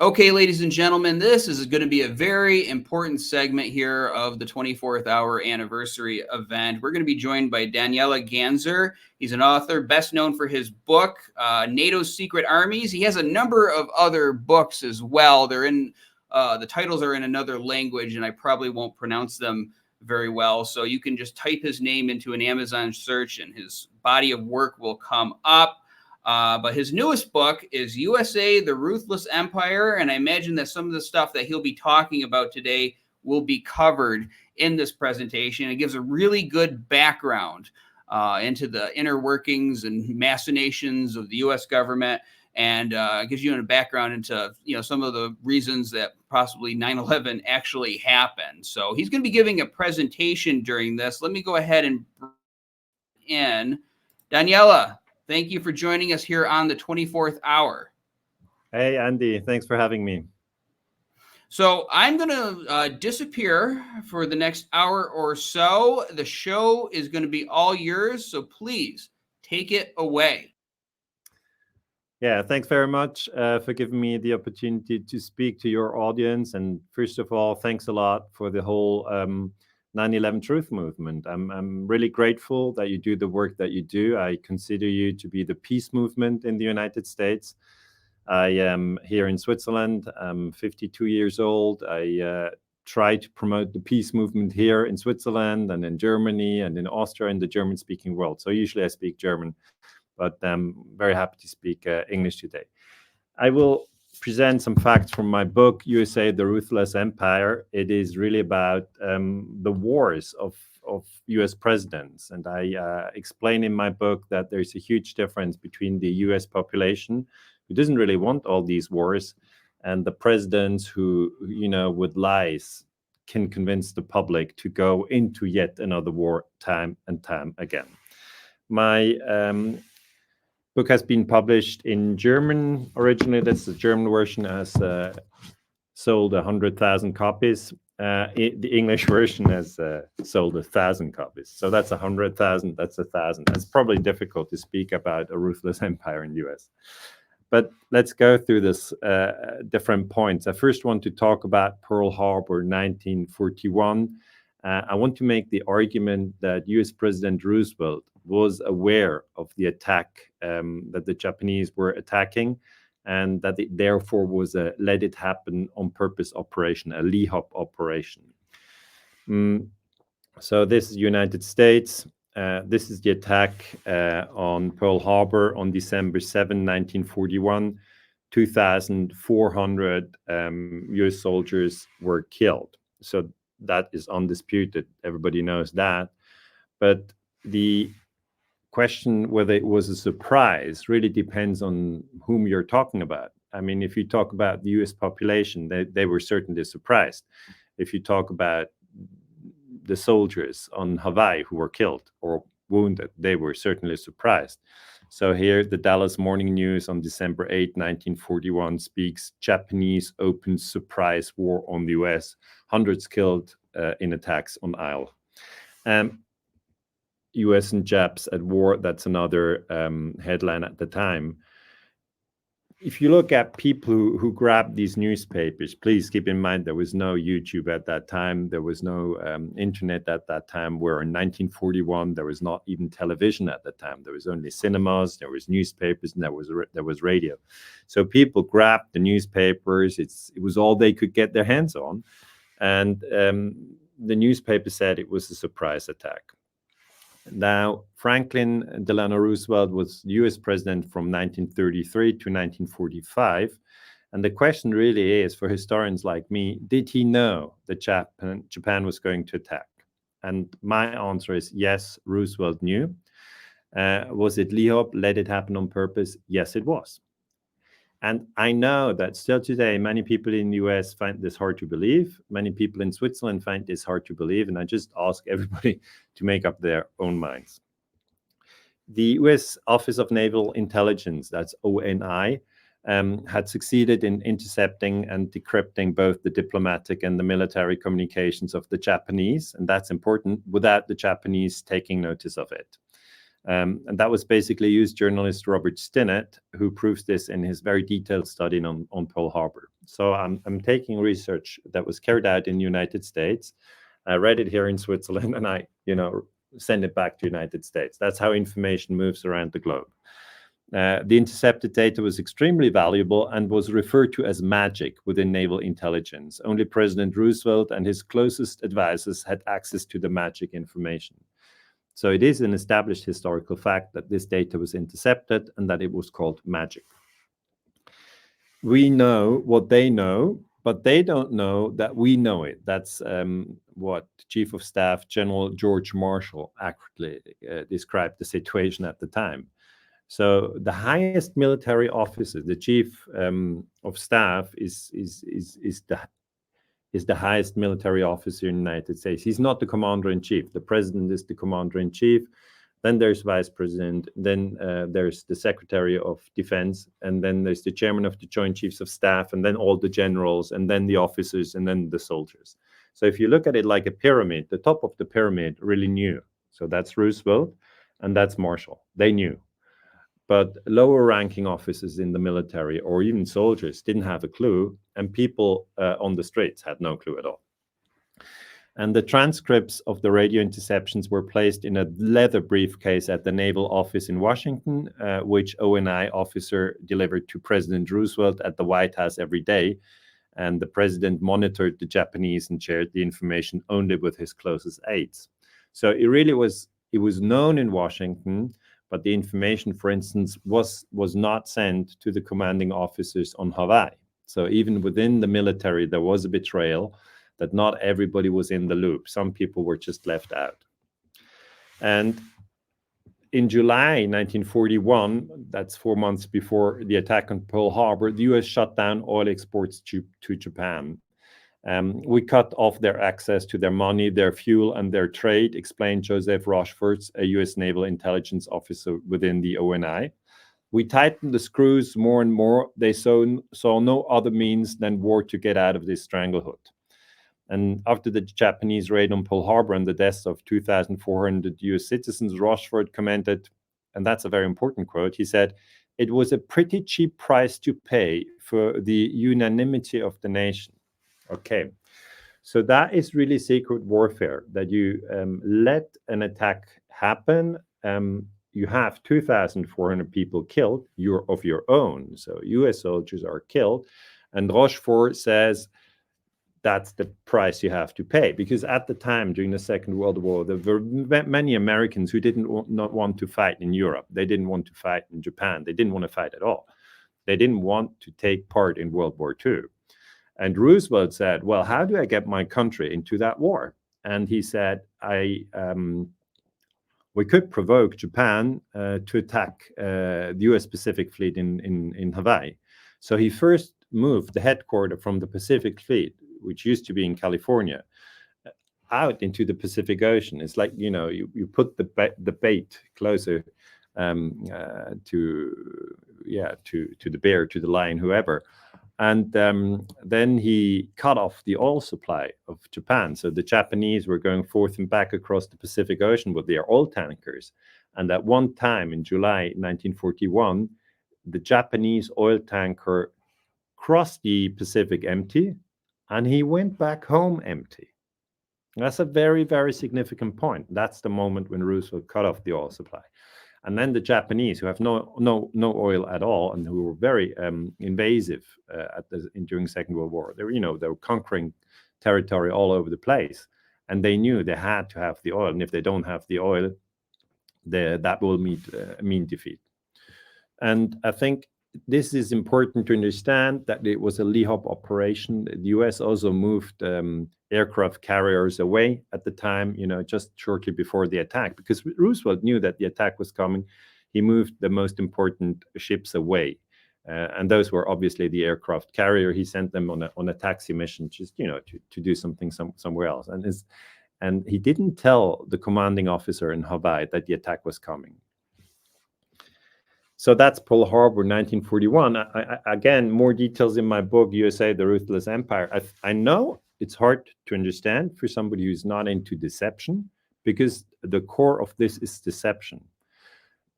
Okay, ladies and gentlemen, this is going to be a very important segment here of the 24th hour anniversary event. We're going to be joined by Daniele Ganser. He's an author, best known for his book, NATO's Secret Armies. He has a number of other books as well. The titles are in another language, and I probably won't pronounce them very well. So you can just type his name into an Amazon search, and his body of work will come up. But his newest book is USA, the Ruthless Empire. And I imagine that some of the stuff that he'll be talking about today will be covered in this presentation. It gives a really good background into the inner workings and machinations of the U.S. government, and gives you a background into some of the reasons that possibly 9/11 actually happened. So he's going to be giving a presentation during this. Let me go ahead and bring in Daniela. Thank you for joining us here on the 24th hour. Hey, Andy, thanks for having me. So I'm going to disappear for the next hour or so. The show is going to be all yours, so please take it away. Yeah, thanks very much for giving me the opportunity to speak to your audience. And first of all, thanks a lot for the whole 9/11 Truth Movement. I'm really grateful that you do the work that you do. I consider you to be the peace movement in the United States. I am here in Switzerland. I'm 52 years old. I try to promote the peace movement here in Switzerland and in Germany and in Austria in the German-speaking world. So usually I speak German, but I'm very happy to speak English today. I will present some facts from my book, USA, the Ruthless Empire. It is really about the wars of US presidents. And I explain in my book that there's a huge difference between the US population, who doesn't really want all these wars, and the presidents who, with lies, can convince the public to go into yet another war time and time again. My book has been published in German originally. That's the German version, has sold 100,000 copies. The English version has sold 1,000 copies. So that's 100,000, that's 1,000. It's probably difficult to speak about a ruthless empire in the US. But let's go through this different points. I first want to talk about Pearl Harbor 1941. I want to make the argument that US President Roosevelt was aware of the attack that the Japanese were attacking, and that it therefore was a let it happen on purpose operation, a LEHOP operation. So this is United States. This is the attack on Pearl Harbor on December 7, 1941. 2,400 US soldiers were killed. So that is undisputed. Everybody knows that. But the question whether it was a surprise really depends on whom you're talking about. I mean, if you talk about the US population, they were certainly surprised. If you talk about the soldiers on Hawaii who were killed or wounded, they were certainly surprised. So here, the Dallas Morning News on December 8, 1941 speaks, Japanese open surprise war on the US, hundreds killed in attacks on Isle. US and Japs at war, that's another headline at the time. If you look at people who grabbed these newspapers, please keep in mind there was no YouTube at that time. There was no internet at that time, where in 1941, there was not even television at that time. There was only cinemas, there was newspapers, and there was radio. So people grabbed the newspapers. It was all they could get their hands on. And the newspaper said it was a surprise attack. Now, Franklin Delano Roosevelt was US president from 1933 to 1945. And the question really is, for historians like me, did he know that Japan was going to attack? And my answer is yes, Roosevelt knew. Was it LEHOP, let it happen on purpose? Yes, it was. And I know that still today, many people in the US find this hard to believe. Many people in Switzerland find this hard to believe. And I just ask everybody to make up their own minds. The US Office of Naval Intelligence, that's ONI, had succeeded in intercepting and decrypting both the diplomatic and the military communications of the Japanese. And that's important, without the Japanese taking notice of it. And that was basically US journalist Robert Stinnett, who proves this in his very detailed study on Pearl Harbor. So I'm taking research that was carried out in the United States. I read it here in Switzerland, and I, send it back to the United States. That's how information moves around the globe. The intercepted data was extremely valuable and was referred to as magic within naval intelligence. Only President Roosevelt and his closest advisors had access to the magic information. So it is an established historical fact that this data was intercepted and that it was called magic. We know what they know, but they don't know that we know it. That's what Chief of Staff General George Marshall accurately described the situation at the time. So the highest military officer, the Chief of Staff, is the highest military officer in the United States. He's not the commander-in-chief. The president is the commander-in-chief. Then there's vice president. Then there's the secretary of defense. And then there's the chairman of the Joint Chiefs of Staff. And then all the generals. And then the officers. And then the soldiers. So if you look at it like a pyramid, the top of the pyramid really knew. So that's Roosevelt. And that's Marshall. They knew. But lower ranking officers in the military or even soldiers didn't have a clue, and people on the streets had no clue at all. And the transcripts of the radio interceptions were placed in a leather briefcase at the Naval Office in Washington, which ONI officer delivered to President Roosevelt at the White House every day. And the president monitored the Japanese and shared the information only with his closest aides. So it was known in Washington, but the information, for instance, was not sent to the commanding officers on Hawaii. So even within the military, there was a betrayal that not everybody was in the loop. Some people were just left out. And in July 1941, that's 4 months before the attack on Pearl Harbor, the US shut down oil exports to Japan. We cut off their access to their money, their fuel, and their trade, explained Joseph Rochefort, a US naval intelligence officer within the ONI. We tightened the screws more and more. They saw no other means than war to get out of this stranglehold. And after the Japanese raid on Pearl Harbor and the deaths of 2,400 US citizens, Rochefort commented, and that's a very important quote, he said, "It was a pretty cheap price to pay for the unanimity of the nation." Okay, so that is really secret warfare, that you let an attack happen. You have 2,400 people killed, of your own. So US soldiers are killed. And Rochefort says that's the price you have to pay. Because at the time, during the Second World War, there were many Americans who not want to fight in Europe. They didn't want to fight in Japan. They didn't want to fight at all. They didn't want to take part in World War II. And Roosevelt said, well, how do I get my country into that war? And he said, we could provoke Japan to attack the US Pacific Fleet in Hawaii. So he first moved the headquarters from the Pacific Fleet, which used to be in California, out into the Pacific Ocean. It's like, you put the bait closer to the bear, to the lion, whoever. And then he cut off the oil supply of Japan. So the Japanese were going forth and back across the Pacific Ocean with their oil tankers. And at one time in July 1941, the Japanese oil tanker crossed the Pacific empty, and he went back home empty. That's a very, very significant point. That's the moment when Roosevelt cut off the oil supply. And then the Japanese, who have no oil at all, and who were very invasive during the Second World War, they were conquering territory all over the place, and they knew they had to have the oil. And if they don't have the oil, that will mean defeat. And I think this is important to understand, that it was a LEHOP operation. The US also moved aircraft carriers away at the time, just shortly before the attack, because Roosevelt knew that the attack was coming. He moved the most important ships away. And those were obviously the aircraft carrier. He sent them on a taxi mission, just, to do something somewhere else. And he didn't tell the commanding officer in Hawaii that the attack was coming. So that's Pearl Harbor, 1941. Again, more details in my book, USA, the Ruthless Empire. I know it's hard to understand for somebody who's not into deception, because the core of this is deception.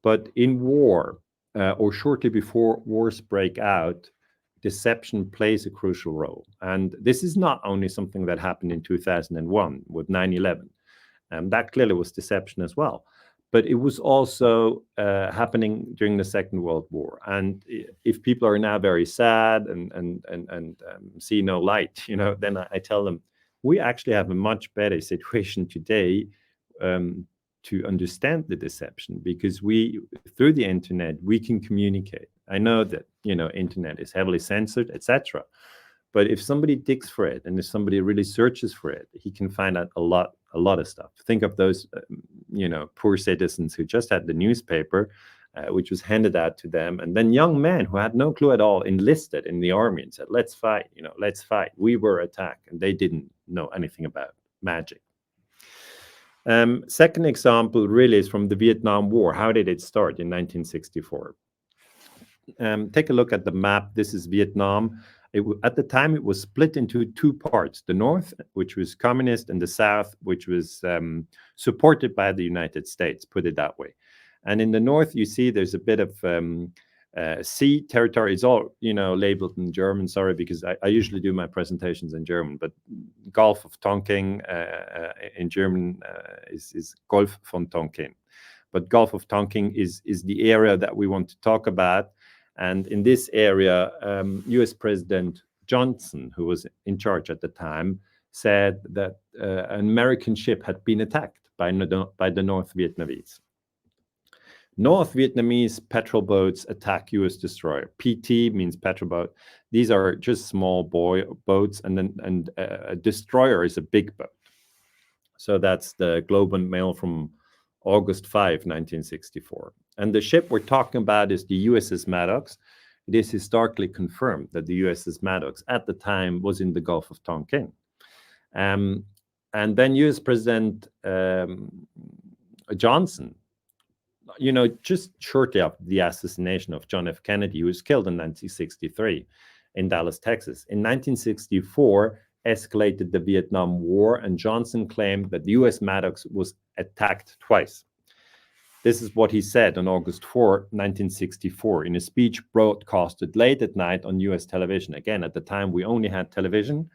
But in war, or shortly before wars break out, deception plays a crucial role. And this is not only something that happened in 2001 with 9/11. That clearly was deception as well. But it was also happening during the Second World War. And if people are now very sad and see no light, then I tell them we actually have a much better situation today to understand the deception, because we, through the internet, we can communicate. I know that internet is heavily censored, etc. But if somebody digs for it, and if somebody really searches for it, he can find out a lot of stuff. Think of those, poor citizens who just had the newspaper, which was handed out to them, and then young men who had no clue at all enlisted in the army and said, "Let's fight, let's fight." We were attacked, and they didn't know anything about magic. Second example really is from the Vietnam War. How did it start in 1964? Take a look at the map. This is Vietnam. At the time, it was split into two parts: the North, which was communist, and the South, which was supported by the United States, put it that way. And in the North, you see there's a bit of sea territory. It's all, labeled in German. Sorry, because I usually do my presentations in German, but Gulf of Tonkin in German is Golf von Tonkin. But Gulf of Tonkin is the area that we want to talk about. And in this area, US President Johnson, who was in charge at the time, said that an American ship had been attacked by the North Vietnamese. North Vietnamese patrol boats attack US destroyer. PT means patrol boat. These are just small boats, and a destroyer is a big boat. So that's the Globe and Mail from August 5, 1964. And the ship we're talking about is the USS Maddox. It is historically confirmed that the USS Maddox at the time was in the Gulf of Tonkin. And then US President Johnson, just shortly after the assassination of John F. Kennedy, who was killed in 1963 in Dallas, Texas, in 1964, escalated the Vietnam War, and Johnson claimed that the US Maddox was attacked twice. This is what he said on August 4, 1964, in a speech broadcasted late at night on US television. Again, at the time, we only had television,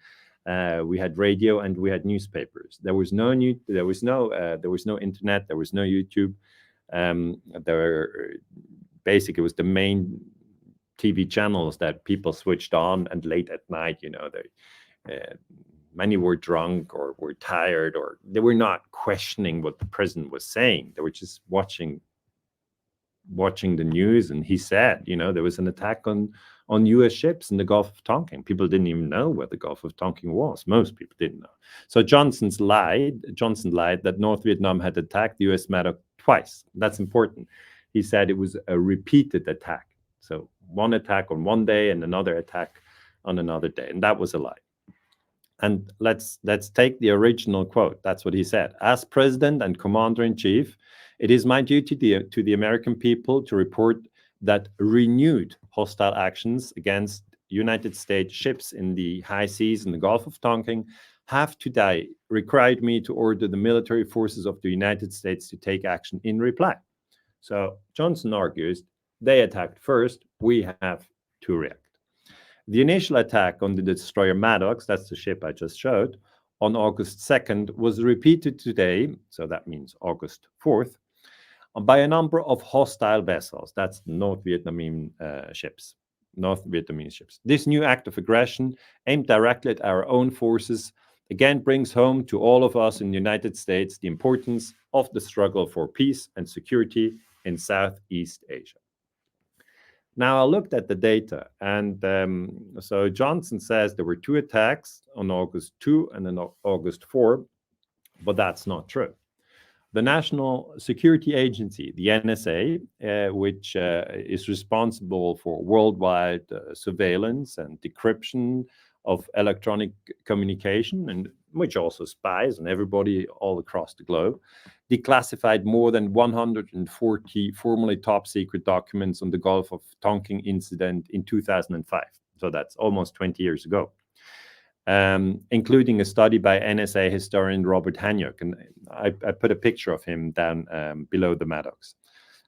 we had radio, and we had newspapers. There was no internet, there was no YouTube. Basically, it was the main TV channels that people switched on, and late at night, many were drunk or were tired, or they were not questioning what the president was saying. They were just watching the news. And he said, there was an attack on US ships in the Gulf of Tonkin. People didn't even know where the Gulf of Tonkin was. Most people didn't know. So Johnson lied that North Vietnam had attacked the US Maddox twice. That's important. He said it was a repeated attack. So one attack on one day and another attack on another day. And that was a lie. And let's take the original quote. That's what he said. As President and Commander-in-Chief, it is my duty to the American people to report that renewed hostile actions against United States ships in the high seas in the Gulf of Tonkin have today required me to order the military forces of the United States to take action in reply. So Johnson argues they attacked first, we have to react. The initial attack on the destroyer Maddox, that's the ship I just showed, on August 2nd was repeated today, so that means August 4th, by a number of hostile vessels. That's North Vietnamese ships. This new act of aggression, aimed directly at our own forces, again brings home to all of us in the United States the importance of the struggle for peace and security in Southeast Asia. Now, I looked at the data, and so Johnson says there were two attacks on August 2 and then August 4, but that's not true. The National Security Agency, the NSA, which is responsible for worldwide surveillance and decryption of electronic communication, and which also spies on everybody all across the globe, declassified more than 140 formerly top secret documents on the Gulf of Tonkin incident in 2005. So that's almost 20 years ago, including a study by NSA historian Robert Hanyuk. And I put a picture of him down below the Maddox.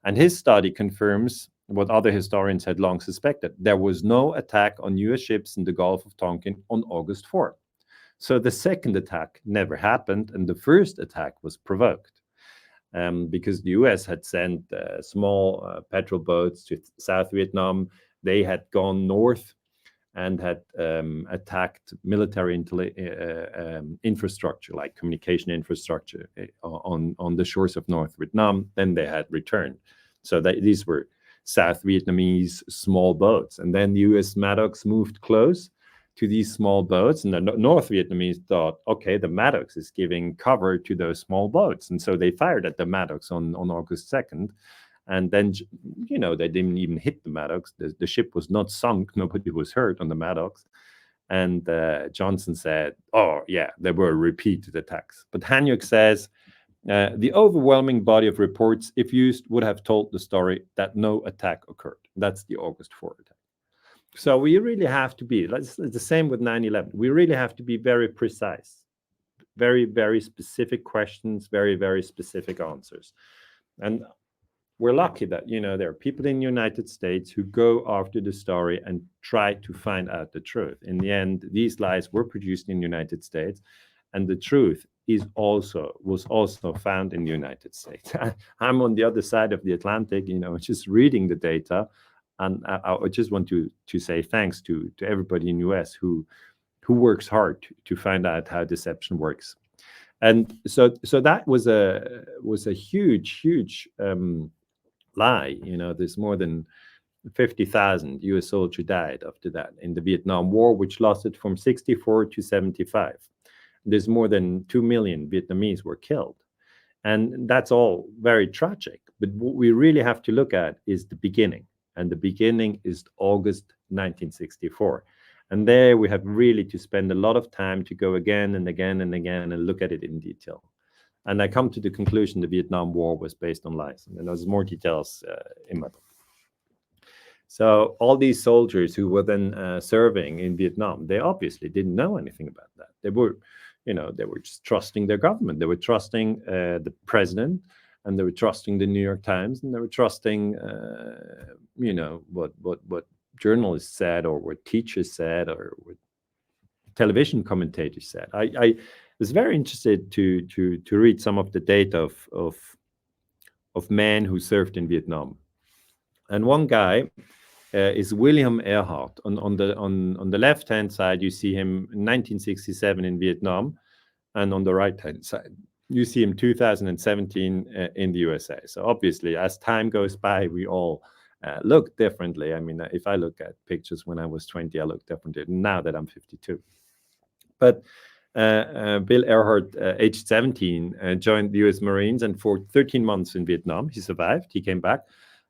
And his study confirms what other historians had long suspected. There was no attack on US ships in the Gulf of Tonkin on August 4. So the second attack never happened, and the first attack was provoked. Because the US had sent small patrol boats to South Vietnam. They had gone north and had attacked military infrastructure, like communication infrastructure on the shores of North Vietnam. Then they had returned. So these were South Vietnamese small boats. And then the US Maddox moved close to these small boats. And the North Vietnamese thought, okay, the Maddox is giving cover to those small boats. And so they fired at the Maddox on August 2nd. And then, they didn't even hit the Maddox. The ship was not sunk. Nobody was hurt on the Maddox. And Johnson said, oh, yeah, there were repeated attacks. But Hanyuk says, the overwhelming body of reports, if used, would have told the story that no attack occurred. That's the August 4 attack. So we really have to be, it's the same with 9/11. We really have to be very precise, very, very specific questions, very, very specific answers. And we're lucky that, there are people in the United States who go after the story and try to find out the truth. In the end, these lies were produced in the United States, and the truth was also found in the United States. I'm on the other side of the Atlantic, just reading the data. And I just want to say thanks to everybody in the US who works hard to find out how deception works. And so that was a huge lie. There's more than 50,000 US soldiers died after that in the Vietnam War, which lasted from 64 to 75. There's more than 2 million Vietnamese were killed. And that's all very tragic. But what we really have to look at is the beginning. And the beginning is August 1964. And there we have really to spend a lot of time to go again and again and again and look at it in detail. And I come to the conclusion the Vietnam War was based on lies. And there's more details in my book. So all these soldiers who were then serving in Vietnam, they obviously didn't know anything about that. They were just trusting their government. They were trusting the president, and they were trusting the New York Times, and they were trusting, what journalists said, or what teachers said, or what television commentators said. I was very interested to read some of the data of men who served in Vietnam, and one guy is William Earhart. On the left hand side, you see him in 1967 in Vietnam, and on the right hand side, you see him 2017 in the USA. So obviously, as time goes by, we all look differently. I mean, if I look at pictures when I was 20, I look differently now that I'm 52. But Bill Earhart, aged 17, joined the US Marines, and for 13 months in Vietnam, he survived. He came back.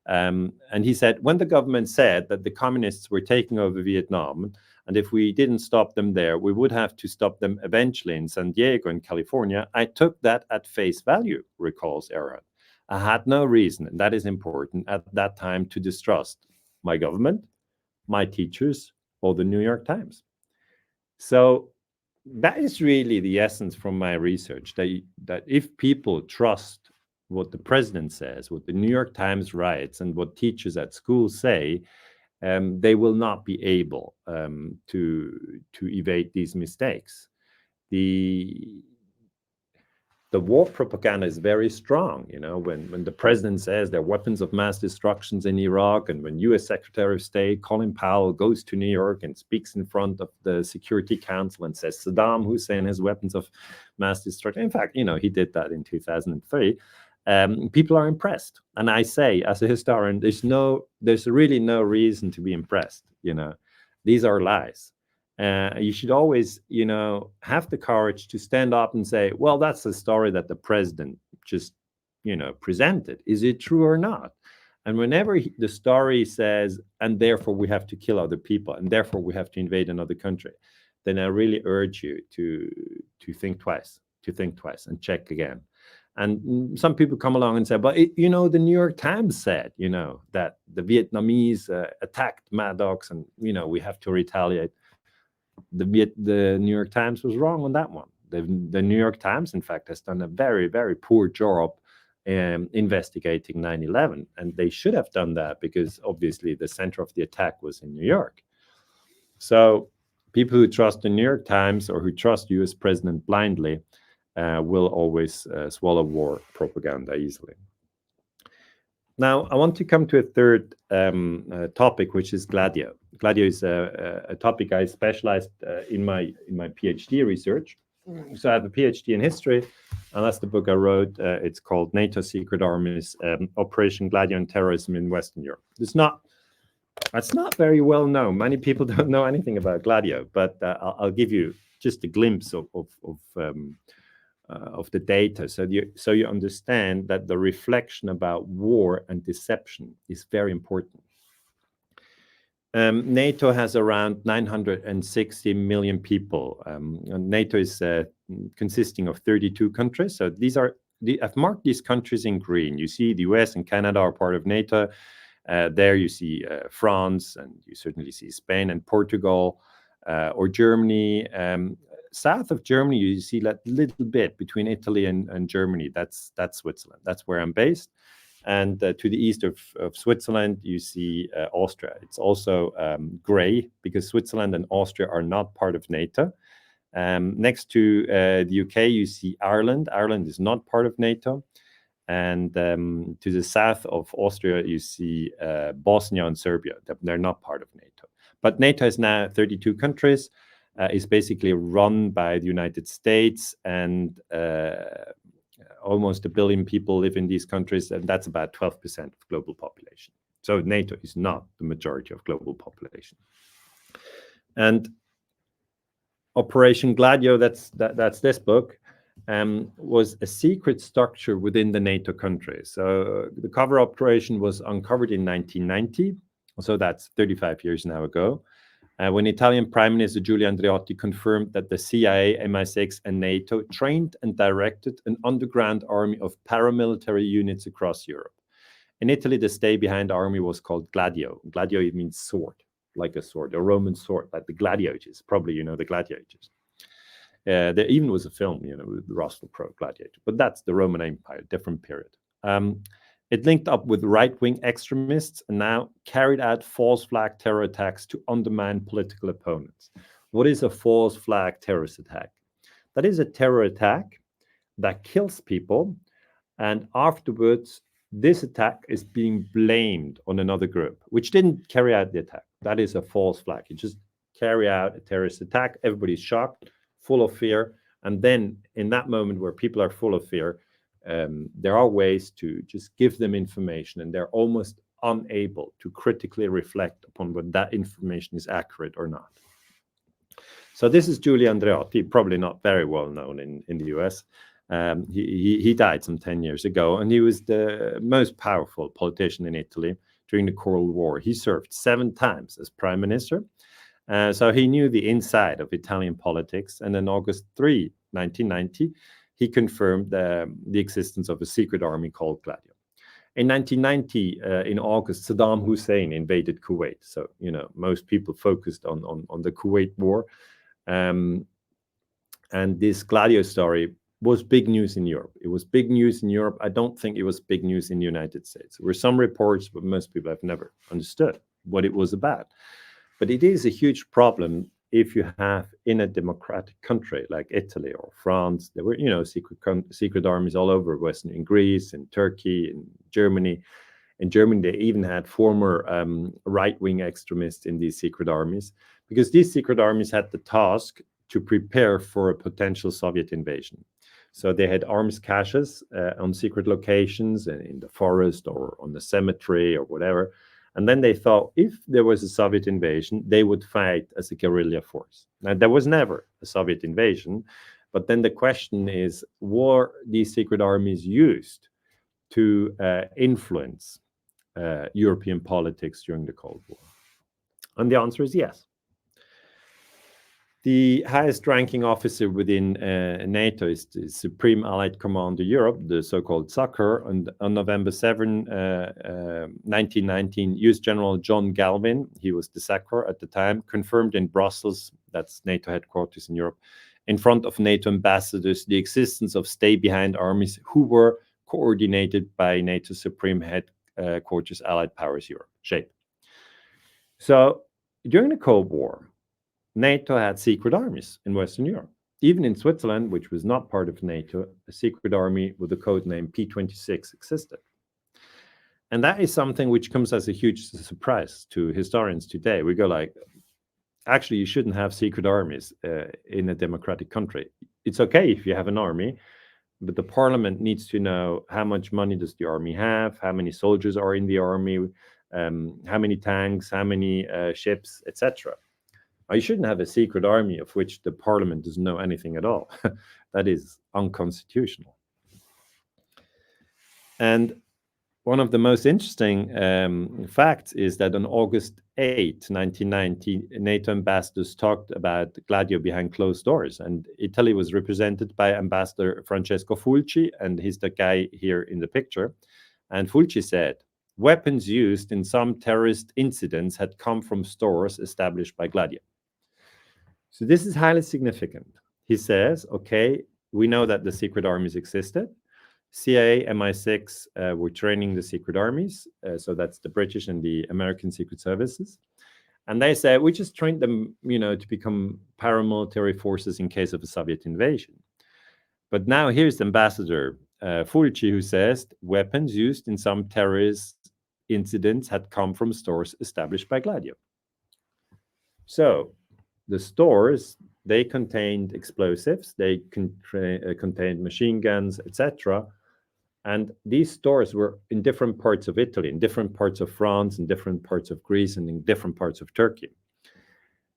And he said, when the government said that the communists were taking over Vietnam, and if we didn't stop them there, we would have to stop them eventually in San Diego in California, I took that at face value, recalls Earhart. I had no reason, and that is important, at that time to distrust my government, my teachers, or the New York Times. So that is really the essence from my research, that if people trust what the president says, what the New York Times writes, and what teachers at school say, they will not be able to evade these mistakes. The war propaganda is very strong. When the president says there are weapons of mass destruction in Iraq, and when U.S. Secretary of State Colin Powell goes to New York and speaks in front of the Security Council and says Saddam Hussein has weapons of mass destruction. In fact, he did that in 2003. People are impressed, and I say, as a historian, there's really no reason to be impressed. These are lies. You should always, have the courage to stand up and say, well, that's the story that the president just, presented. Is it true or not? And whenever the story says, and therefore we have to kill other people, and therefore we have to invade another country, then I really urge you to think twice, and check again. And some people come along and say, but, the New York Times said, that the Vietnamese attacked Maddox, and, we have to retaliate. The New York Times was wrong on that one. The New York Times, in fact, has done a very, very poor job investigating 9/11. And they should have done that because obviously the center of the attack was in New York. So people who trust the New York Times or who trust US president blindly will always swallow war propaganda easily. Now, I want to come to a third topic, which is Gladio. Gladio is a topic I specialized in my PhD research. So I have a PhD in history, and that's the book I wrote. It's called NATO Secret Armies, Operation Gladio and Terrorism in Western Europe. That's not very well known. Many people don't know anything about Gladio, but I'll give you just a glimpse of the data, so you understand that the reflection about war and deception is very important. NATO has around 960 million people. NATO is consisting of 32 countries. So I've marked these countries in green. You see the US and Canada are part of NATO. There you see France, and you certainly see Spain and Portugal, or Germany. South of Germany, you see that little bit between Italy and Germany. That's Switzerland. That's where I'm based. And to the east of Switzerland, you see Austria. It's also gray because Switzerland and Austria are not part of NATO. Next to the UK, you see Ireland. Ireland is not part of NATO. And to the south of Austria, you see Bosnia and Serbia. They're not part of NATO. But NATO is now 32 countries. Is basically run by the United States, and almost 1 billion people live in these countries, and that's about 12% of global population. So NATO is not the majority of global population. And Operation Gladio, that's this book, was a secret structure within the NATO countries. So the cover operation was uncovered in 1990, so that's 35 years now ago. When Italian Prime Minister Giulio Andreotti confirmed that the CIA, MI6, and NATO trained and directed an underground army of paramilitary units across Europe. In Italy, the stay-behind army was called Gladio. Gladio means sword, like a sword, a Roman sword, like the gladiators. Probably you know the gladiators. There even was a film, with Russell Crowe, Gladiator. But that's the Roman Empire, different period. It linked up with right-wing extremists and now carried out false flag terror attacks to undermine political opponents. What is a false flag terrorist attack? That is a terror attack that kills people, and afterwards, this attack is being blamed on another group, which didn't carry out the attack. That is a false flag. You just carry out a terrorist attack, everybody's shocked, full of fear, and then in that moment where people are full of fear, there are ways to just give them information, and they're almost unable to critically reflect upon whether that information is accurate or not. So this is Giulio Andreotti, probably not very well known in the US. He died some 10 years ago, and he was the most powerful politician in Italy during the Cold War. He served 7 times as prime minister. So he knew the inside of Italian politics. And on August 3, 1990, he confirmed the existence of a secret army called Gladio. In 1990, in August, Saddam Hussein invaded Kuwait. So, most people focused on the Kuwait war. And this Gladio story was big news in Europe. It was big news in Europe. I don't think it was big news in the United States. There were some reports, but most people have never understood what it was about. But it is a huge problem if you have in a democratic country like Italy or France. There were, secret armies all over in Greece, in Turkey, in Germany. In Germany, they even had former right-wing extremists in these secret armies, because these secret armies had the task to prepare for a potential Soviet invasion. So they had arms caches on secret locations in the forest or on the cemetery or whatever. And then they thought if there was a Soviet invasion, they would fight as a guerrilla force. Now, there was never a Soviet invasion. But then the question is, were these secret armies used to influence European politics during the Cold War? And the answer is yes. The highest ranking officer within NATO is the Supreme Allied Commander Europe, the so-called SACEUR. And on November 7, 1919, US General John Galvin, he was the SACEUR at the time, confirmed in Brussels, that's NATO headquarters in Europe, in front of NATO ambassadors, the existence of stay-behind armies who were coordinated by NATO Supreme Headquarters Allied Powers Europe, SHAPE. So during the Cold War, NATO had secret armies in Western Europe. Even in Switzerland, which was not part of NATO, a secret army with the code name P26 existed. And that is something which comes as a huge surprise to historians today. We go like, actually, you shouldn't have secret armies in a democratic country. It's okay if you have an army, but the parliament needs to know how much money does the army have, how many soldiers are in the army, how many tanks, how many ships, etc. You shouldn't have a secret army of which the parliament doesn't know anything at all. That is unconstitutional. And one of the most interesting facts is that on August 8, 1990, NATO ambassadors talked about Gladio behind closed doors, and Italy was represented by Ambassador Francesco Fulci, and he's the guy here in the picture. And Fulci said, weapons used in some terrorist incidents had come from stores established by Gladio. So this is highly significant. He says, okay, we know that the secret armies existed. CIA, MI6 were training the secret armies. So that's the British and the American secret services. And they said, we just trained them, to become paramilitary forces in case of a Soviet invasion. But now here's Ambassador Fulci, who says weapons used in some terrorist incidents had come from stores established by Gladio. So the stores, they contained explosives, they contained machine guns, etc. And these stores were in different parts of Italy, in different parts of France, in different parts of Greece, and in different parts of Turkey.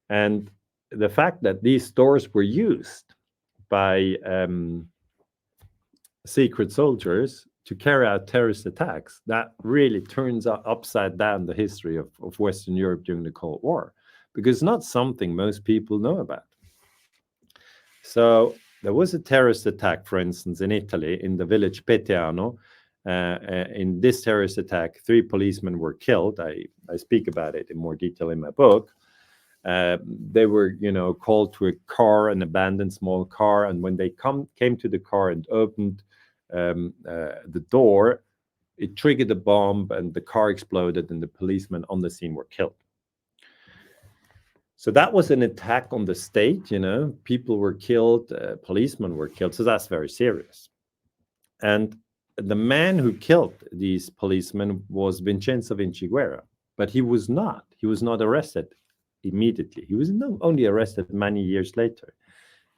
And the fact that these stores were used by secret soldiers to carry out terrorist attacks, that really turns upside down the history of Western Europe during the Cold War, because it's not something most people know about. So there was a terrorist attack, for instance, in Italy, in the village Peteano. In this terrorist attack, 3 policemen were killed. I speak about it in more detail in my book. They were, called to a car, an abandoned small car, and when they came to the car and opened the door, it triggered a bomb, and the car exploded, and the policemen on the scene were killed. So that was an attack on the state, people were killed, policemen were killed. So that's very serious. And the man who killed these policemen was Vincenzo Vinciguerra, but he was not arrested immediately. He was only arrested many years later.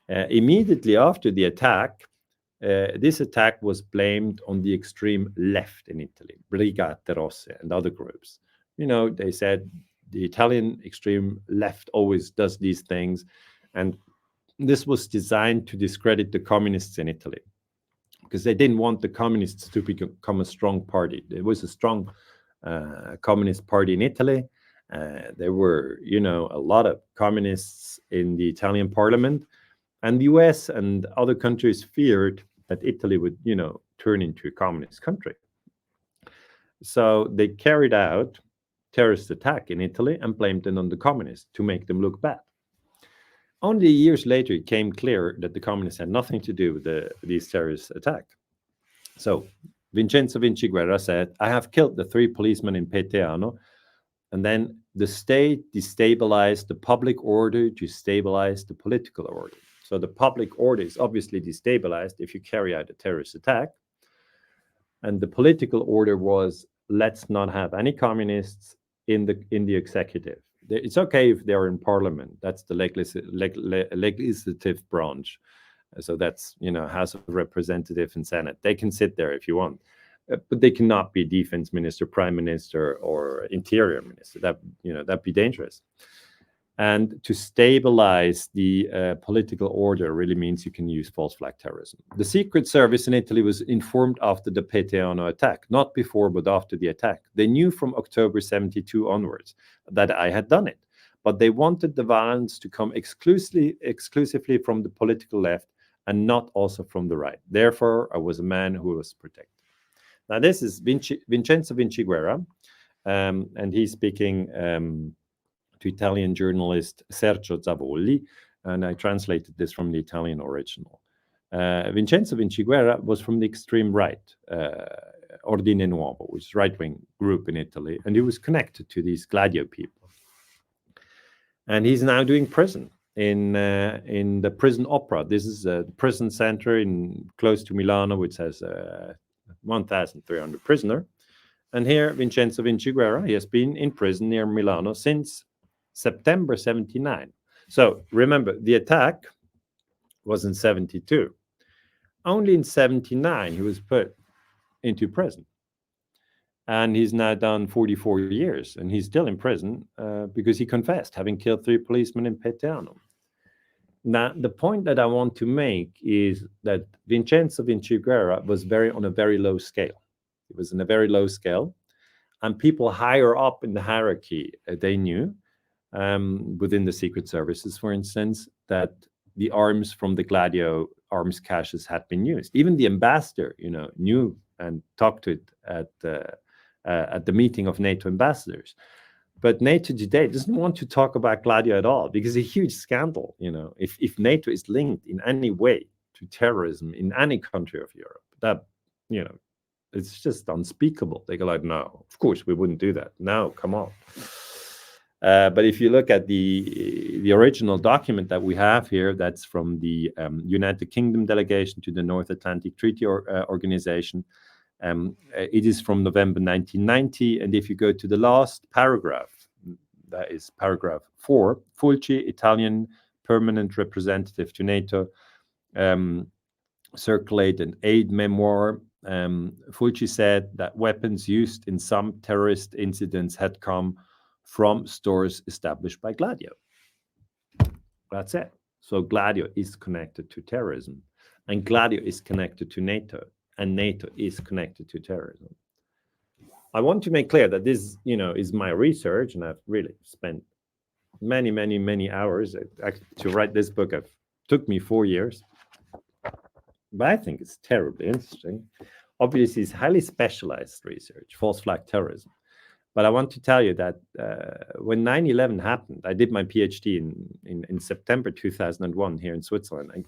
Immediately after the attack, this attack was blamed on the extreme left in Italy, Brigate Rosse and other groups. They said, the Italian extreme left always does these things. And this was designed to discredit the communists in Italy, because they didn't want the communists to become a strong party. There was a strong communist party in Italy. There were, a lot of communists in the Italian parliament. And the US and other countries feared that Italy would, turn into a communist country. So they carried out terrorist attack in Italy and blamed it on the communists to make them look bad. Only years later, it became clear that the communists had nothing to do with these terrorist attacks. So Vincenzo Vinciguerra said, I have killed the 3 policemen in Peteano, and then the state destabilized the public order to stabilize the political order. So the public order is obviously destabilized if you carry out a terrorist attack. And the political order was, let's not have any communists in the executive. It's okay if they're in parliament. That's the legislative branch. So that's, House of Representatives and Senate. They can sit there if you want, but they cannot be defense minister, prime minister, or interior minister. That'd be dangerous. And to stabilize the political order really means you can use false flag terrorism. The Secret Service in Italy was informed after the Peteano attack, not before, but after the attack. They knew from October 72 onwards that I had done it, but they wanted the violence to come exclusively from the political left and not also from the right. Therefore, I was a man who was protected. Now, this is Vincenzo Vinciguerra, and he's speaking to Italian journalist Sergio Zavoli, and I translated this from the Italian original. Vincenzo Vinciguerra was from the extreme right, Ordine Nuovo, which is right-wing group in Italy, and he was connected to these Gladio people. And he's now doing prison in the prison opera. This is a prison center close to Milano, which has 1,300 prisoner. And here, Vincenzo Vinciguerra, he has been in prison near Milano since September 79. So remember, the attack was in 72. Only in 79 he was put into prison. And he's now done 44 years, and he's still in prison because he confessed having killed 3 policemen in Peteano. Now, the point that I want to make is that Vincenzo Vinciguerra was on a very low scale. It was in a very low scale, and people higher up in the hierarchy, they knew, within the secret services, for instance, that the arms from the Gladio arms caches had been used. Even the ambassador, knew and talked to it at the meeting of NATO ambassadors. But NATO today doesn't want to talk about Gladio at all because it's a huge scandal. If NATO is linked in any way to terrorism in any country of Europe, that it's just unspeakable. They go like, no, of course we wouldn't do that. No, come on. But if you look at the original document that we have here, that's from the United Kingdom delegation to the North Atlantic Treaty Organization. It is from November 1990, and if you go to the last paragraph, that is paragraph 4, Fulci, Italian permanent representative to NATO, circulate an aid memoir. Fulci said that weapons used in some terrorist incidents had come from stores established by Gladio. That's it. So Gladio is connected to terrorism, and Gladio is connected to NATO, and NATO is connected to terrorism. I want to make clear that this, is my research, and I've really spent many, many, many hours to write this book. It took me 4 years, but I think it's terribly interesting. Obviously, it's highly specialized research, false flag terrorism. But I want to tell you that when 9/11 happened, I did my PhD in September 2001 here in Switzerland. And,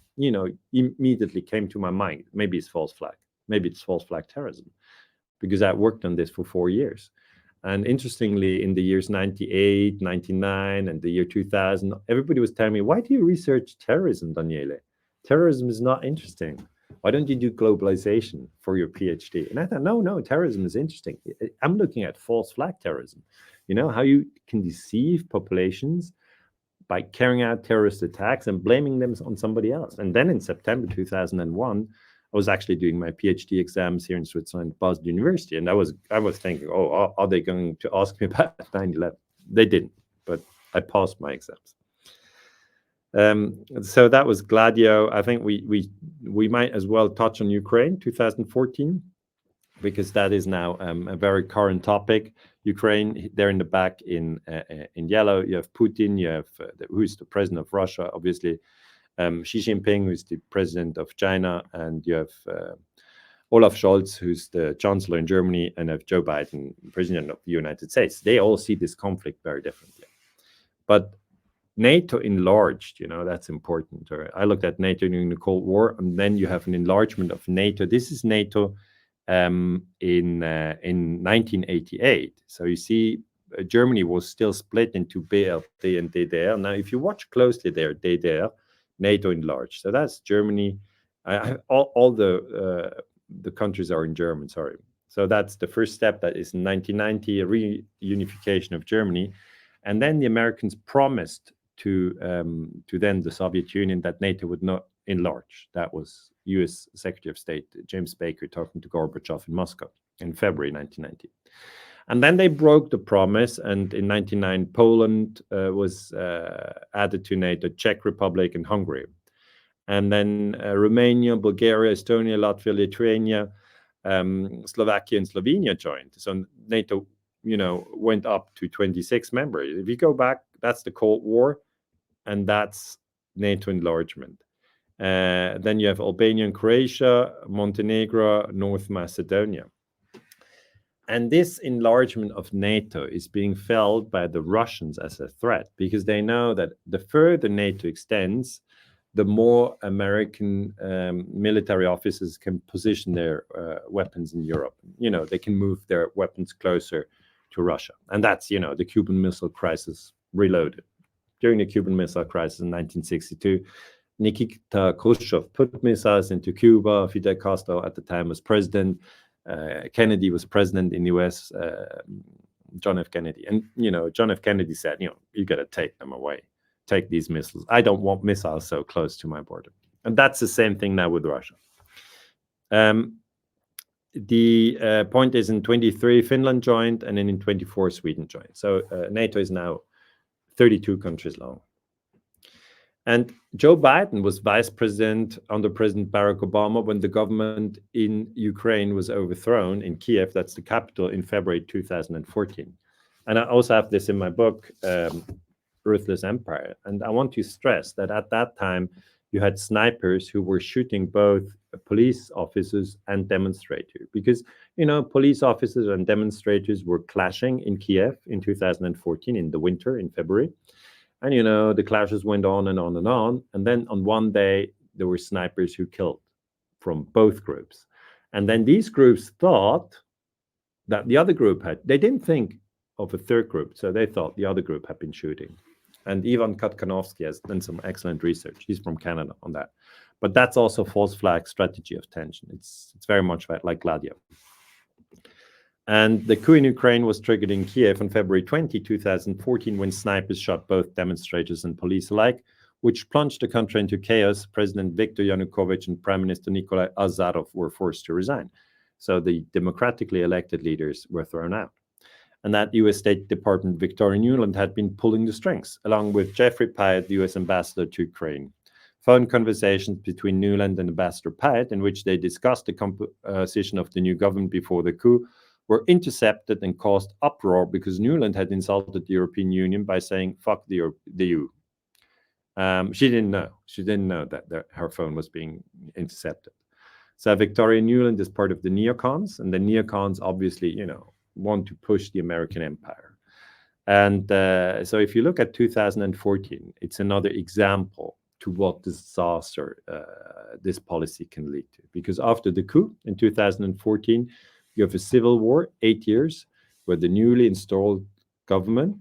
immediately came to my mind, maybe it's false flag. Maybe it's false flag terrorism, because I worked on this for 4 years. And interestingly, in the years 98, 99, and the year 2000, everybody was telling me, why do you research terrorism, Daniele? Terrorism is not interesting. Why don't you do globalization for your PhD? And I thought, no, terrorism is interesting. I'm looking at false flag terrorism. How you can deceive populations by carrying out terrorist attacks and blaming them on somebody else. And then in September 2001, I was actually doing my PhD exams here in Switzerland, Basel University. And I was thinking, are they going to ask me about 9/11? They didn't, but I passed my exams. So that was Gladio. I think we might as well touch on Ukraine 2014, because that is now a very current topic. Ukraine, there in the back in yellow, you have Putin, you have who's the president of Russia, obviously, Xi Jinping, who's the president of China, and you have Olaf Scholz, who's the chancellor in Germany, and have Joe Biden, president of the United States. They all see this conflict very differently. But NATO enlarged, that's important. I looked at NATO during the Cold War, and then you have an enlargement of NATO. This is NATO in 1988. So you see, Germany was still split into BRD and DDR. Now, if you watch closely there, DDR, NATO enlarged. So that's Germany. All the countries are in German, sorry. So that's the first step. That is in 1990, a reunification of Germany. And then the Americans promised to then the Soviet Union that NATO would not enlarge. That was US Secretary of State James Baker talking to Gorbachev in Moscow in February 1990. And then they broke the promise, and in 1999, Poland was added to NATO, Czech Republic and Hungary. And then Romania, Bulgaria, Estonia, Latvia, Lithuania, Slovakia and Slovenia joined. So NATO, went up to 26 members. If you go back, that's the Cold War, and that's NATO enlargement. Then you have Albania and Croatia, Montenegro, North Macedonia. And this enlargement of NATO is being felt by the Russians as a threat, because they know that the further NATO extends, the more American military officers can position their weapons in Europe. They can move their weapons closer to Russia. And that's, the Cuban Missile Crisis reloaded. During the Cuban Missile Crisis in 1962, Nikita Khrushchev put missiles into Cuba. Fidel Castro at the time was president. Kennedy was president in the US, John F. Kennedy. And, John F. Kennedy said, you got to take them away. Take these missiles. I don't want missiles so close to my border. And that's the same thing now with Russia. The point is in 23, Finland joined, and then in 24, Sweden joined. So NATO is now 32 countries long. And Joe Biden was vice president under President Barack Obama when the government in Ukraine was overthrown in Kiev, that's the capital, in February 2014. And I also have this in my book, Ruthless Empire. And I want to stress that at that time, you had snipers who were shooting both police officers and demonstrators, because, police officers and demonstrators were clashing in Kiev in 2014 in the winter, in February. And, the clashes went on and on and on. And then on one day, there were snipers who killed from both groups. And then these groups thought that the other group they didn't think of a third group. So they thought the other group had been shooting. And Ivan Kotkanovsky has done some excellent research. He's from Canada on that. But that's also false flag strategy of tension. It's very much like Gladio. And the coup in Ukraine was triggered in Kiev on February 20, 2014, when snipers shot both demonstrators and police alike, which plunged the country into chaos. President Viktor Yanukovych and Prime Minister Nikolai Azarov were forced to resign. So the democratically elected leaders were thrown out. And that U.S. State Department Victoria Nuland had been pulling the strings, along with Jeffrey Pyatt, the U.S. ambassador to Ukraine. Phone conversations between Nuland and Ambassador Pyatt, in which they discussed the composition of the new government before the coup, were intercepted and caused uproar because Nuland had insulted the European Union by saying, fuck the EU. She didn't know. She didn't know that her phone was being intercepted. So Victoria Nuland is part of the neocons, and the neocons obviously, want to push the American empire. And so if you look at 2014, it's another example to what disaster this policy can lead to. Because after the coup in 2014, you have a civil war, 8 years, where the newly installed government,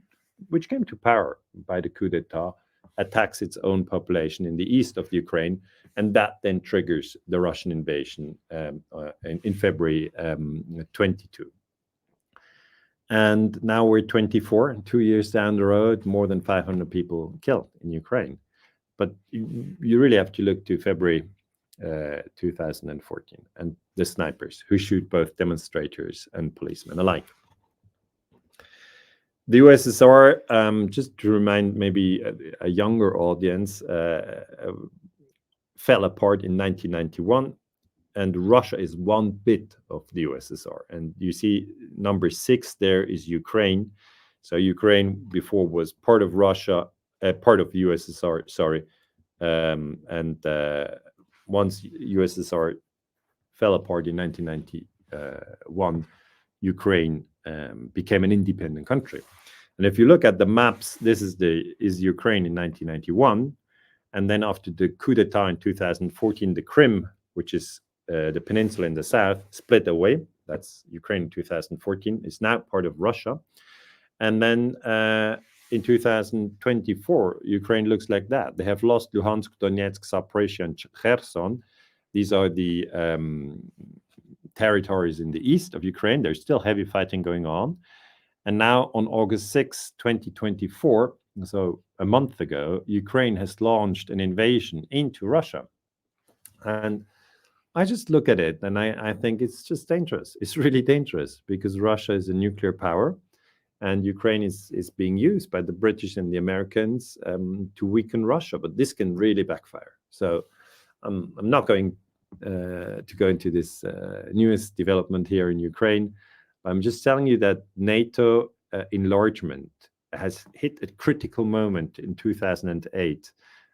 which came to power by the coup d'etat, attacks its own population in the east of Ukraine. And that then triggers the Russian invasion in February 22. And now we're 24, 2 years down the road, more than 500 people killed in Ukraine. But you really have to look to February 2014 and the snipers who shoot both demonstrators and policemen alike. The USSR, just to remind maybe a younger audience, fell apart in 1991. And Russia is one bit of the USSR. And you see number 6 there is Ukraine. So Ukraine before was part of Russia, part of the USSR, sorry. And once USSR fell apart in 1991, Ukraine became an independent country. And if you look at the maps, this is Ukraine in 1991. And then after the coup d'etat in 2014, the Crimea, which is the peninsula in the south, split away. That's Ukraine in 2014. It's now part of Russia. And then in 2024, Ukraine looks like that. They have lost Luhansk, Donetsk, Zaporizhzhia, and Kherson. These are the territories in the east of Ukraine. There's still heavy fighting going on. And now on August 6, 2024, so a month ago, Ukraine has launched an invasion into Russia. And I just look at it and I think it's just dangerous. It's really dangerous because Russia is a nuclear power and Ukraine is being used by the British and the Americans to weaken Russia. But this can really backfire. So I'm not going to go into this newest development here in Ukraine. I'm just telling you that NATO enlargement has hit a critical moment in 2008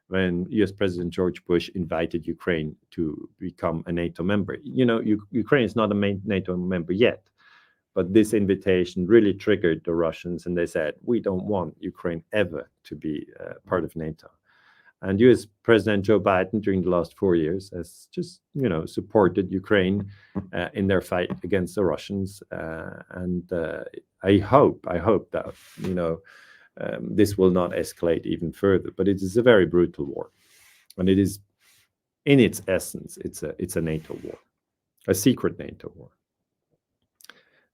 when US President George Bush invited Ukraine to become a NATO member. Ukraine is not a NATO member yet, but this invitation really triggered the Russians and they said, we don't want Ukraine ever to be part of NATO. And U.S. President Joe Biden, during the last 4 years, has just supported Ukraine in their fight against the Russians. And I hope that this will not escalate even further. But it is a very brutal war, and it is, in its essence, it's a NATO war, a secret NATO war.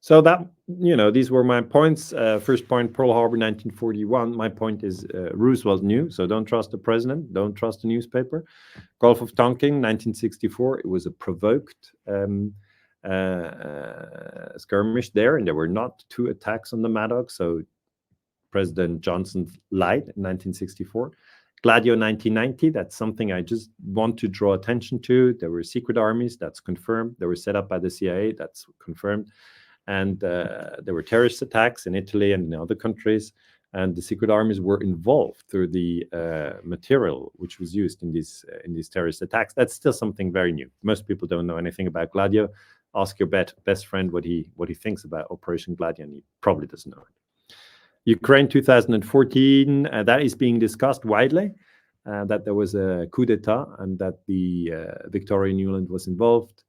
So that, these were my points. First point, Pearl Harbor, 1941. My point is Roosevelt knew, so don't trust the president, don't trust the newspaper. Gulf of Tonkin, 1964. It was a provoked skirmish there, and there were not 2 attacks on the Maddox. So President Johnson lied in 1964. Gladio, 1990. That's something I just want to draw attention to. There were secret armies. That's confirmed. They were set up by the CIA. That's confirmed. And there were terrorist attacks in Italy and in other countries, and the secret armies were involved through the material which was used in these terrorist attacks. That's still something very new. Most people don't know anything about Gladio. Ask your best friend what he thinks about Operation Gladio, and he probably doesn't know it. Ukraine, 2014, that is being discussed widely, that there was a coup d'etat and that the Victoria Nuland was involved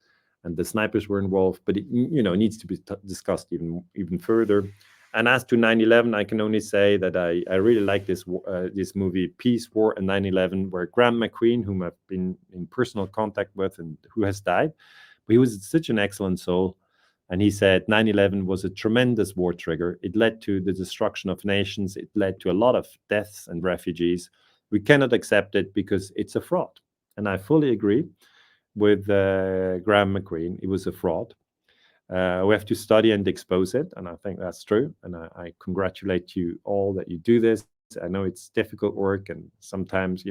and the snipers were involved, but it needs to be discussed even further. And as to 9/11, I can only say that I really like this movie Peace, War, and 9/11, where Graham McQueen, whom I've been in personal contact with and who has died, but he was such an excellent soul. And he said 9/11 was a tremendous war trigger. It led to the destruction of nations. It led to a lot of deaths and refugees. We cannot accept it because it's a fraud. And I fully agree with Graham McQueen. It was a fraud. We have to study and expose it, and I think that's true. And I congratulate you all that you do this. I know it's difficult work, and sometimes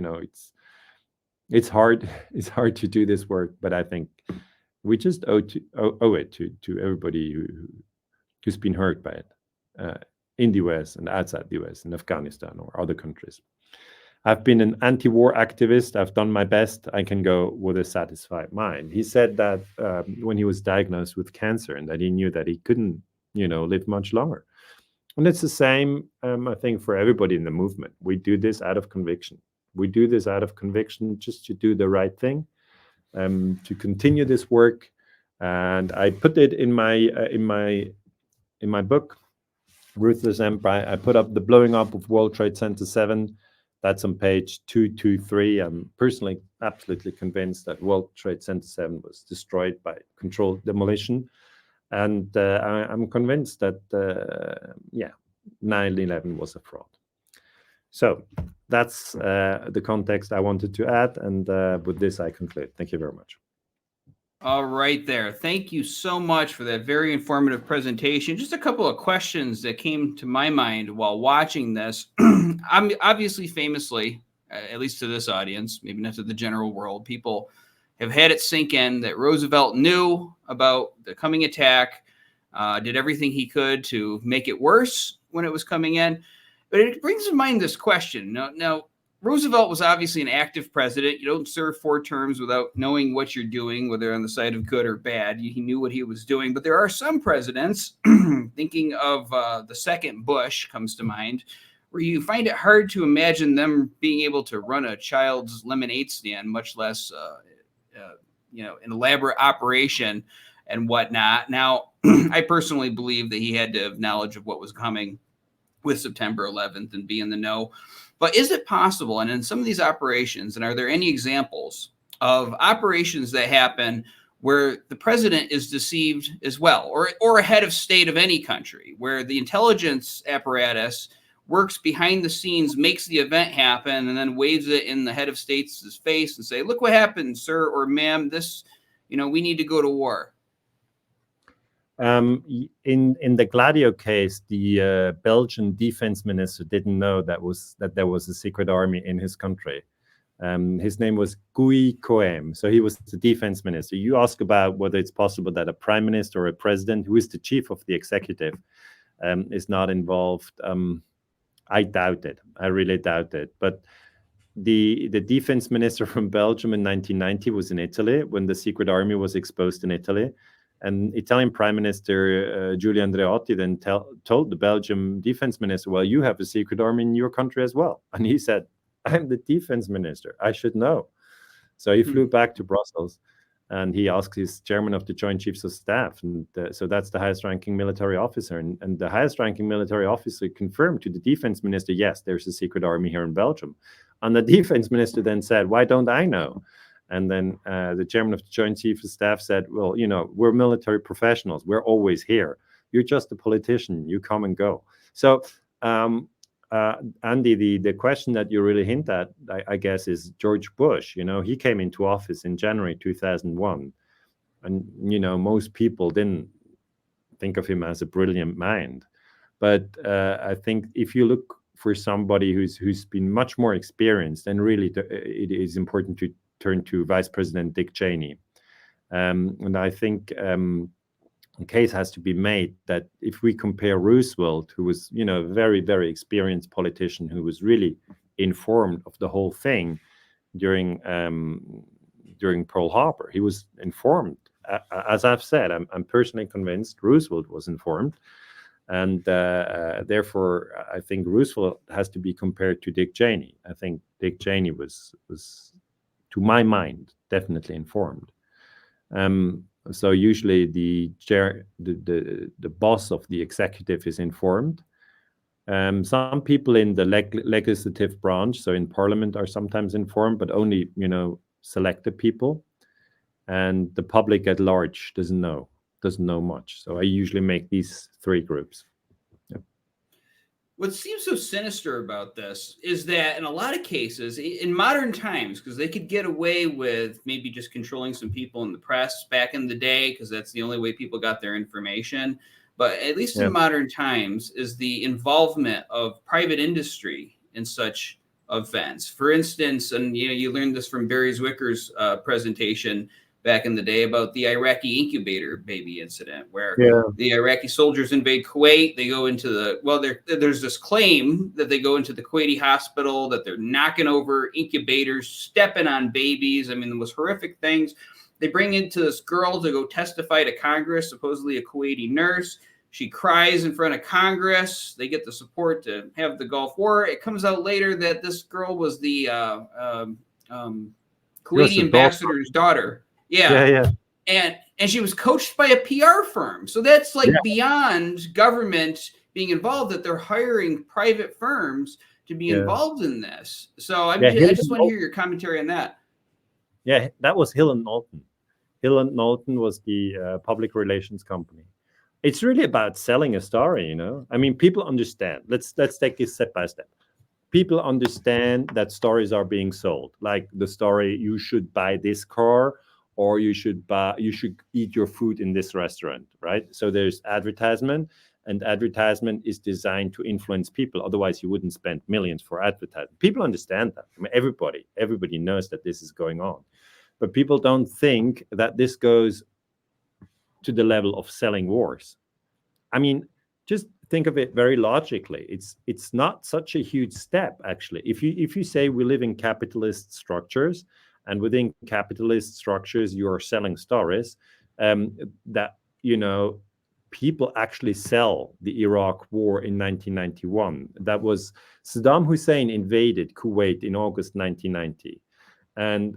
it's hard. It's hard to do this work, but I think we just owe it to everybody who's been hurt by it in the US and outside the US, in Afghanistan or other countries. I've been an anti-war activist. I've done my best. I can go with a satisfied mind. He said that when he was diagnosed with cancer and that he knew that he couldn't, live much longer. And it's the same, I think, for everybody in the movement. We do this out of conviction. We do this out of conviction just to do the right thing, to continue this work. And I put it in my book, Ruthless Empire. I put up the blowing up of World Trade Center 7. That's on page 223. I'm personally absolutely convinced that World Trade Center 7 was destroyed by controlled demolition. And I'm convinced that, 9/11 was a fraud. So that's the context I wanted to add. And with this, I conclude. Thank you very much. All right there. Thank you so much for that very informative presentation. Just a couple of questions that came to my mind while watching this. I'm obviously, famously, at least to this audience, maybe not to the general world, people have had it sink in that Roosevelt knew about the coming attack, did everything he could to make it worse when it was coming in. But it brings to mind this question. Now, Roosevelt was obviously an active president. You don't serve 4 terms without knowing what you're doing, whether on the side of good or bad. He knew what he was doing. But there are some presidents, thinking of the second Bush comes to mind, where you find it hard to imagine them being able to run a child's lemonade stand, much less an elaborate operation and whatnot. Now, I personally believe that he had to have knowledge of what was coming with September 11th and be in the know. But is it possible, and in some of these operations, and are there any examples of operations that happen where the president is deceived as well, or a head of state of any country, where the intelligence apparatus works behind the scenes, makes the event happen, and then waves it in the head of state's face and say, look what happened, sir or ma'am, this, we need to go to war? In the Gladio case, the Belgian defense minister didn't know that there was a secret army in his country. His name was Guy Coem, so he was the defense minister. You ask about whether it's possible that a prime minister or a president, who is the chief of the executive, is not involved. I doubt it. I really doubt it. But the defense minister from Belgium in 1990 was in Italy when the secret army was exposed in Italy. And Italian Prime Minister Giulio Andreotti then told the Belgian defense minister, well, you have a secret army in your country as well. And he said, I'm the defense minister. I should know. So he flew back to Brussels and he asked his chairman of the Joint Chiefs of Staff. And so that's the highest ranking military officer. And the highest ranking military officer confirmed to the defense minister, yes, there's a secret army here in Belgium. And the defense minister then said, why don't I know? And then the chairman of the Joint Chiefs of Staff said, well, we're military professionals. We're always here. You're just a politician. You come and go. So, Andy, the question that you really hint at, I guess, is George Bush. He came into office in January 2001. And, most people didn't think of him as a brilliant mind. But I think if you look for somebody who's been much more experienced, then really it is important to turn to Vice President Dick Cheney. And I think a case has to be made that if we compare Roosevelt, who was, a very, very experienced politician who was really informed of the whole thing during Pearl Harbor, he was informed. As I've said, I'm personally convinced Roosevelt was informed. And therefore, I think Roosevelt has to be compared to Dick Cheney. I think Dick Cheney was to my mind, definitely informed. So usually the boss of the executive is informed. Some people in the legislative branch, so in parliament, are sometimes informed, but only, selected people. And the public at large doesn't know much. So I usually make these three groups. What seems so sinister about this is that in a lot of cases, in modern times, because they could get away with maybe just controlling some people in the press back in the day, because that's the only way people got their information. But at least in modern times, is the involvement of private industry in such events. For instance, and you learned this from Barry Zwicker's presentation back in the day about the Iraqi incubator baby incident, where the Iraqi soldiers invade Kuwait. They go into there's this claim that they go into the Kuwaiti hospital, that they're knocking over incubators, stepping on babies. I mean, the most horrific things. They bring into this girl to go testify to Congress, supposedly a Kuwaiti nurse. She cries in front of Congress. They get the support to have the Gulf War. It comes out later that this girl was the Kuwaiti ambassador's daughter. Yeah. And she was coached by a PR firm. So that's beyond government being involved, that they're hiring private firms to be involved in this. So I just want to hear your commentary on that. Yeah, that was Hill and Knowlton. Hill and Knowlton was the public relations company. It's really about selling a story, I mean, people understand. Let's take this step by step. People understand that stories are being sold, like the story, you should buy this car, or you should eat your food in this restaurant, right? So there's advertisement, and advertisement is designed to influence people. Otherwise, you wouldn't spend millions for advertising. People understand that. I mean, everybody knows that this is going on. But people don't think that this goes to the level of selling wars. I mean, just think of it very logically. It's not such a huge step, actually. If you say we live in capitalist structures, and within capitalist structures, you are selling stories, that, people actually sell the Iraq war in 1991. That was Saddam Hussein invaded Kuwait in August 1990. And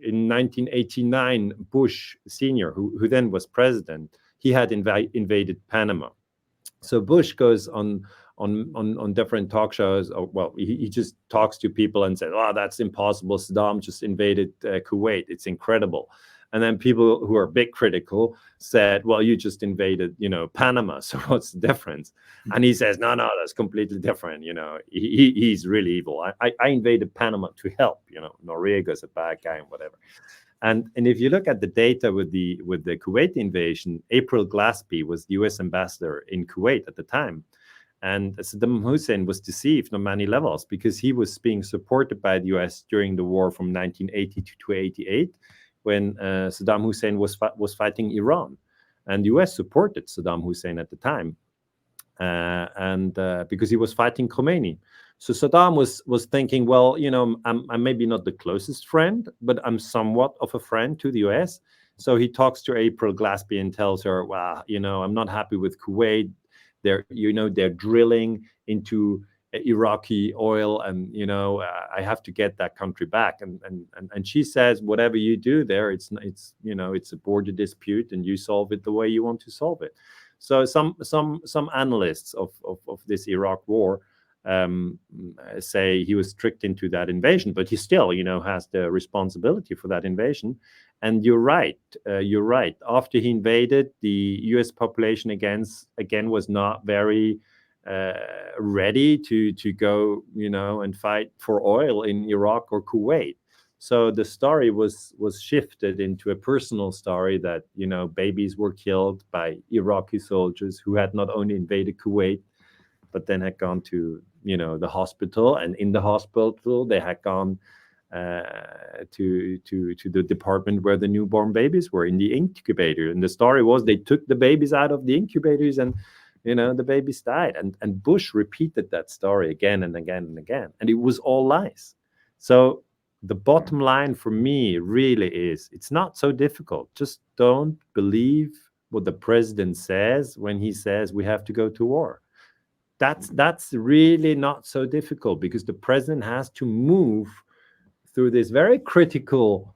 in 1989, Bush Sr., who then was president, he had invaded Panama. So Bush goes on different talk shows. He just talks to people and says, "Oh, that's impossible. Saddam just invaded Kuwait. It's incredible." And then people who are a bit critical said, "Well, you just invaded, Panama. So what's the difference?" And he says, "No, that's completely different. He's really evil. I invaded Panama to help. Noriega's a bad guy and whatever." And if you look at the data with the Kuwait invasion, April Glaspie was the U.S. ambassador in Kuwait at the time. And Saddam Hussein was deceived on many levels, because he was being supported by the U.S. during the war from 1980 to 1988, when Saddam Hussein was fighting Iran. And the U.S. supported Saddam Hussein at the time, and because he was fighting Khomeini. So Saddam was thinking, well, I'm maybe not the closest friend, but I'm somewhat of a friend to the U.S. So he talks to April Glaspie and tells her, "Well, I'm not happy with Kuwait. They're drilling into Iraqi oil, and I have to get that country back. And she says, whatever you do there, it's a border dispute, and you solve it the way you want to solve it. So some analysts of this Iraq war say he was tricked into that invasion, but he still has the responsibility for that invasion. And you're right. After he invaded, the U.S. population again was not very ready to go, and fight for oil in Iraq or Kuwait. So the story was shifted into a personal story that babies were killed by Iraqi soldiers who had not only invaded Kuwait, but then had gone to the hospital, and in the hospital they had gone to the department where the newborn babies were, in the incubator. And the story was they took the babies out of the incubators, and the babies died. And Bush repeated that story again and again and again, and it was all lies. So the bottom line for me really is, it's not so difficult. Just don't believe what the president says when he says we have to go to war. That's really not so difficult, because the president has to move through this very critical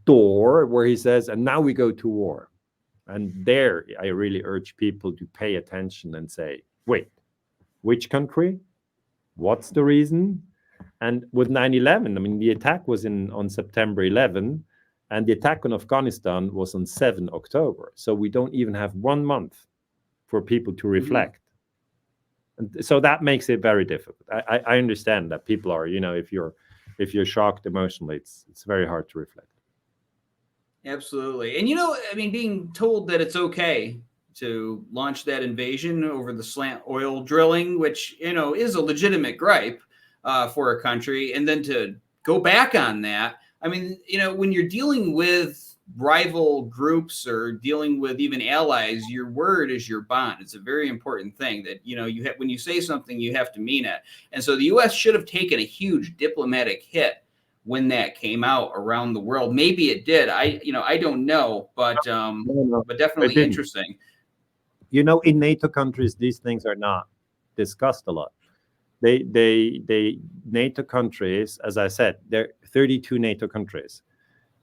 door where he says, and now we go to war. And there, I really urge people to pay attention and say, wait, which country? What's the reason? And with 9/11, I mean, the attack was on September 11, and the attack on Afghanistan was on 7 October. So we don't even have 1 month for people to reflect. And so that makes it very difficult. I understand that people are, if you're shocked emotionally, it's very hard to reflect. Absolutely. And being told that it's okay to launch that invasion over the slant oil drilling, which is a legitimate gripe for a country, and then to go back on that. I mean, when you're dealing with rival groups or dealing with even allies, your word is your bond. It's a very important thing that when you say something, you have to mean it. And so the U.S. should have taken a huge diplomatic hit when that came out around the world. Maybe it did. I don't know, but definitely interesting. In NATO countries, these things are not discussed a lot. They NATO countries, as I said, there are 32 NATO countries.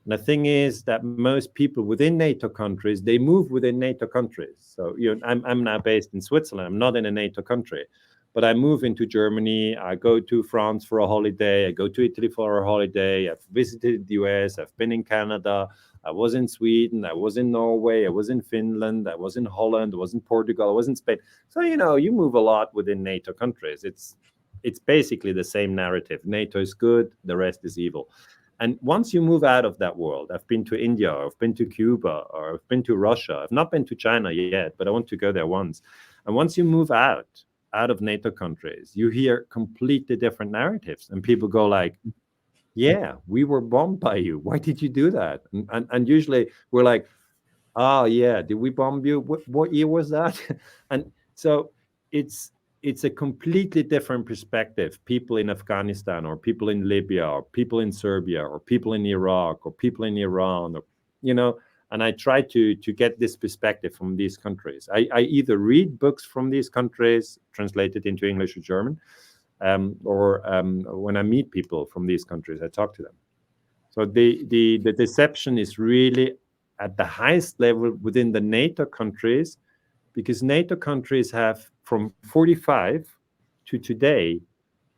And the thing is that most people within NATO countries, they move within NATO countries. So I'm now based in Switzerland. I'm not in a NATO country, but I move into Germany. I go to France for a holiday. I go to Italy for a holiday. I've visited the US. I've been in Canada. I was in Sweden. I was in Norway. I was in Finland. I was in Holland. I was in Portugal. I was in Spain. So you move a lot within NATO countries. It's basically the same narrative. NATO is good. The rest is evil. And once you move out of that world, I've been to India, or I've been to Cuba, or I've been to Russia. I've not been to China yet, but I want to go there once. And once you move out of NATO countries, you hear completely different narratives. And people go like, yeah, we were bombed by you. Why did you do that? And usually we're like, oh, yeah, did we bomb you? What year was that? And so it's a completely different perspective. People in Afghanistan, or people in Libya, or people in Serbia, or people in Iraq, or people in Iran, or, and I try to get this perspective from these countries. I either read books from these countries translated into English or German, or when I meet people from these countries, I talk to them. So the deception is really at the highest level within the NATO countries, because NATO countries have, from 45 to today,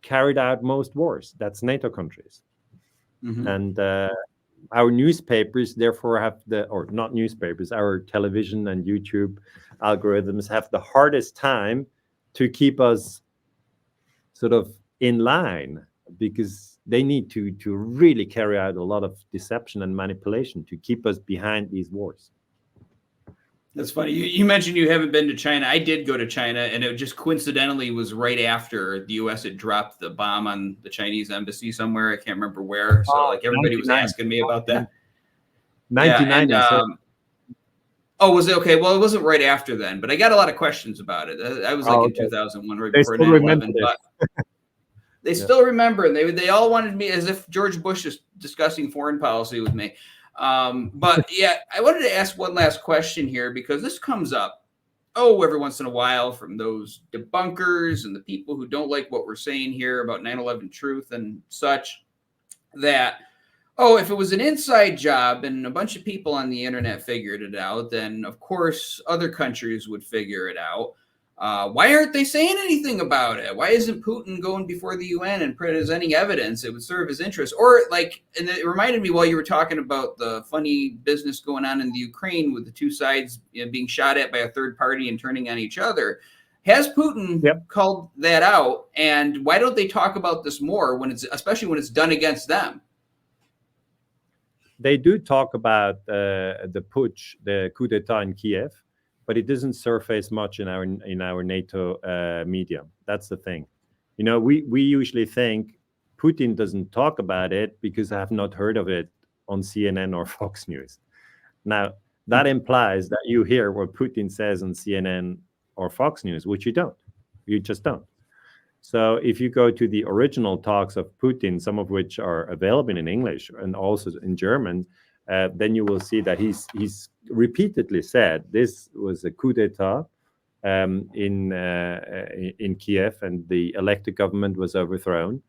carried out most wars. That's NATO countries. Mm-hmm. And our newspapers therefore have or not newspapers, our television and YouTube algorithms have the hardest time to keep us sort of in line, because they need to really carry out a lot of deception and manipulation to keep us behind these wars. That's funny. You mentioned you haven't been to China. I did go to China, and it just coincidentally was right after the U.S. had dropped the bomb on the Chinese embassy somewhere. I can't remember where. So everybody was asking me about that. 99. Yeah, was it okay? Well, it wasn't right after then, but I got a lot of questions about it. I was in 2001, right before 9/11. But they still remember, and they all wanted me, as if George Bush is discussing foreign policy with me. But yeah, I wanted to ask one last question here, because this comes up every once in a while from those debunkers and the people who don't like what we're saying here about 9/11 truth and such, that, if it was an inside job and a bunch of people on the internet figured it out, then of course other countries would figure it out. Why aren't they saying anything about it? Why isn't Putin going before the UN and presenting evidence? It would serve his interest. Or and it reminded me while you were talking about the funny business going on in the Ukraine with the two sides being shot at by a third party and turning on each other. Has Putin called that out? And why don't they talk about this more especially when it's done against them? They do talk about the putsch, the coup d'etat in Kiev, but it doesn't surface much in our NATO media. That's the thing. We usually think Putin doesn't talk about it because I have not heard of it on CNN or Fox News. Now, that implies that you hear what Putin says on CNN or Fox News, which you don't. You just don't. So if you go to the original talks of Putin, some of which are available in English and also in German, then you will see that he's repeatedly said this was a coup d'etat in Kiev, and the elected government was overthrown.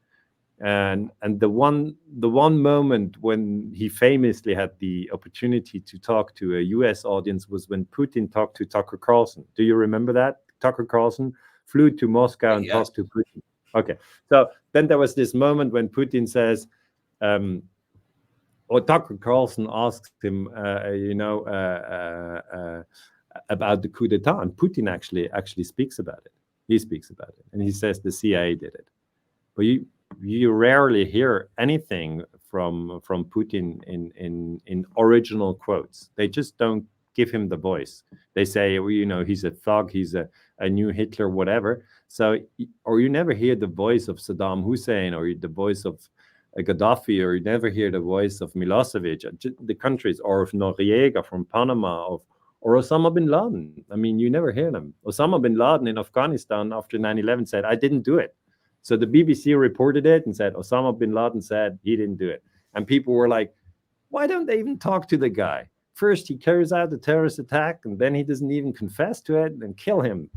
And the one moment when he famously had the opportunity to talk to a U.S. audience was when Putin talked to Tucker Carlson. Do you remember that? Tucker Carlson flew to Moscow and talked to Putin. Okay, so then there was this moment when Putin says, or Tucker Carlson asks him, about the coup d'etat, and Putin actually speaks about it. He speaks about it, and he says the CIA did it. But you rarely hear anything from Putin in original quotes. They just don't give him the voice. They say, well, he's a thug, he's a new Hitler, whatever. So, or you never hear the voice of Saddam Hussein or the voice of Gaddafi, or you never hear the voice of Milosevic, the countries, or of Noriega from Panama, or Osama bin Laden. I mean, you never hear them. Osama bin Laden in Afghanistan after 9/11 said, I didn't do it. So the BBC reported it and said, Osama bin Laden said he didn't do it. And people were like, why don't they even talk to the guy? First, he carries out the terrorist attack, and then he doesn't even confess to it, and kill him.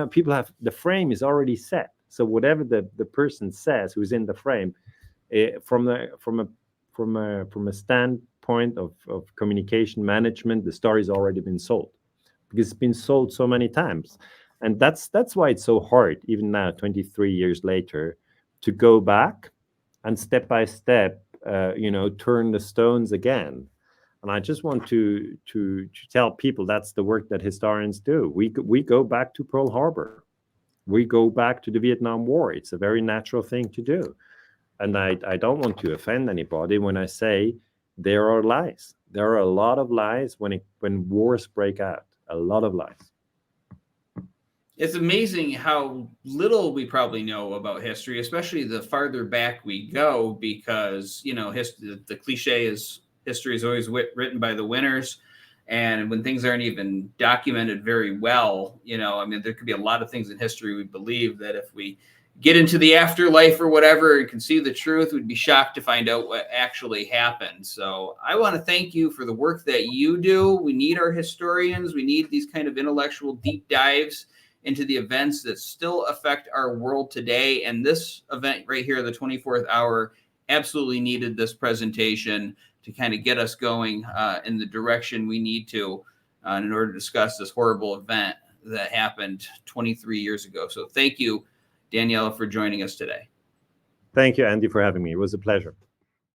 People have, the frame is already set. So whatever the person says who's in the frame, from a standpoint of communication management, the story's already been sold, because it's been sold so many times. And that's why it's so hard, even now, 23 years later, to go back and step by step, turn the stones again. And I just want to tell people that's the work that historians do. We go back to Pearl Harbor. We go back to the Vietnam War. It's a very natural thing to do. And I don't want to offend anybody when I say there are lies. There are a lot of lies when wars break out. A lot of lies. It's amazing how little we probably know about history, especially the farther back we go, because, the cliche is history is always written by the winners. And when things aren't even documented very well, there could be a lot of things in history we believe that if we get into the afterlife or whatever and can see the truth, we'd be shocked to find out what actually happened. So I want to thank you for the work that you do. We need our historians. We need these kind of intellectual deep dives into the events that still affect our world today. And this event right here, the 24th hour, absolutely needed this presentation to kind of get us going in the direction we need to in order to discuss this horrible event that happened 23 years ago. So thank you, Daniele, for joining us today. Thank you, Andy, for having me. It was a pleasure.